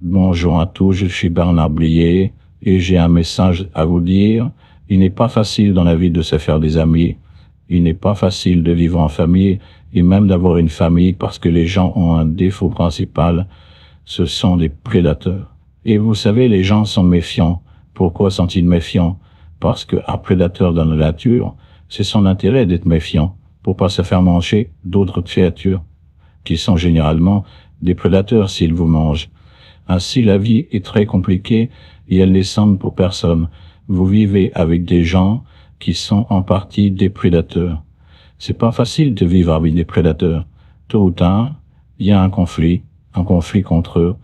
Bonjour à tous, je suis Bernard Blier et j'ai un message à vous dire. Il n'est pas facile dans la vie de se faire des amis. Il n'est pas facile de vivre en famille et même d'avoir une famille parce que les gens ont un défaut principal. Ce sont des prédateurs. Et vous savez, les gens sont méfiants. Pourquoi sont-ils méfiants? Parce qu'un prédateur dans la nature, c'est son intérêt d'être méfiant pour pas se faire manger d'autres créatures qui sont généralement des prédateurs s'ils vous mangent. Ainsi, la vie est très compliquée et elle n'est simple pour personne. Vous vivez avec des gens qui sont en partie des prédateurs. C'est pas facile de vivre avec des prédateurs. Tôt ou tard, il y a un conflit contre eux,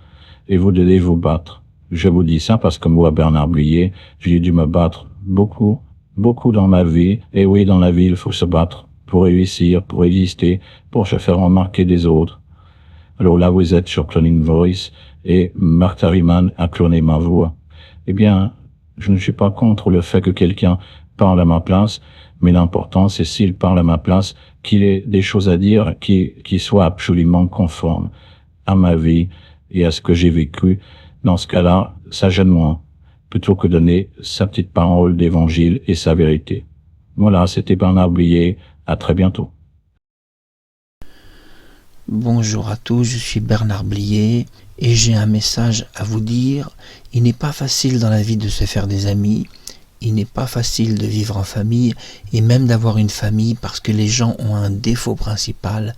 et vous devez vous battre. Je vous dis ça parce que moi, Bernard Blier, j'ai dû me battre beaucoup dans ma vie. Et oui, dans la vie, il faut se battre pour réussir, pour exister, pour se faire remarquer des autres. Alors là, vous êtes sur Cloning Voice et Mark Harriman a cloné ma voix. Eh bien, je ne suis pas contre le fait que quelqu'un parle à ma place, mais l'important, c'est s'il parle à ma place, qu'il ait des choses à dire qui soient absolument conformes à ma vie et à ce que j'ai vécu. Dans ce cas-là, ça gêne moins, plutôt que donner sa petite parole d'évangile et sa vérité. Voilà, c'était Bernard Blier. À très bientôt. Bonjour à tous, je suis Bernard Blier et j'ai un message à vous dire. Il n'est pas facile dans la vie de se faire des amis, il n'est pas facile de vivre en famille et même d'avoir une famille parce que les gens ont un défaut principal,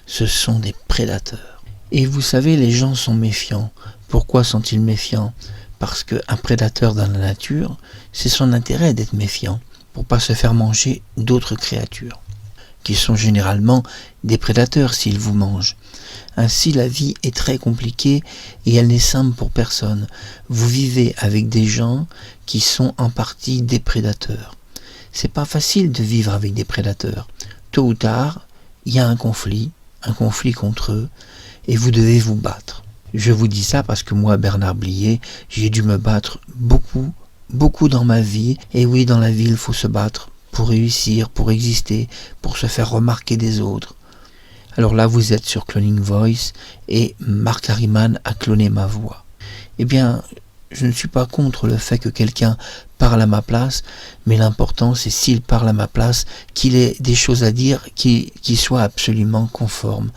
ce sont des prédateurs. Et vous savez, les gens sont méfiants. Pourquoi sont-ils méfiants? Parce qu'un prédateur dans la nature, c'est son intérêt d'être méfiant pour pas se faire manger d'autres créatures, qui sont généralement des prédateurs s'ils vous mangent. Ainsi, la vie est très compliquée et elle n'est simple pour personne. Vous vivez avec des gens qui sont en partie des prédateurs. C'est pas facile de vivre avec des prédateurs. Tôt ou tard, il y a un conflit contre eux, et vous devez vous battre. Je vous dis ça parce que moi, Bernard Blier, j'ai dû me battre beaucoup dans ma vie. Et oui, dans la vie, il faut se battre pour réussir, pour exister, pour se faire remarquer des autres. Alors là, vous êtes sur Cloning Voice et Mark Harriman a cloné ma voix. Eh bien, je ne suis pas contre le fait que quelqu'un parle à ma place, mais l'important, c'est s'il parle à ma place, qu'il ait des choses à dire qui soient absolument conformes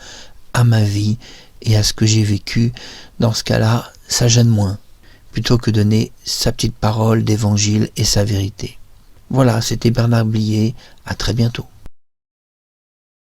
à ma vie et à ce que j'ai vécu. Dans ce cas-là, ça gêne moins, plutôt que donner sa petite parole d'évangile et sa vérité. Voilà, c'était Bernard Blier, à très bientôt.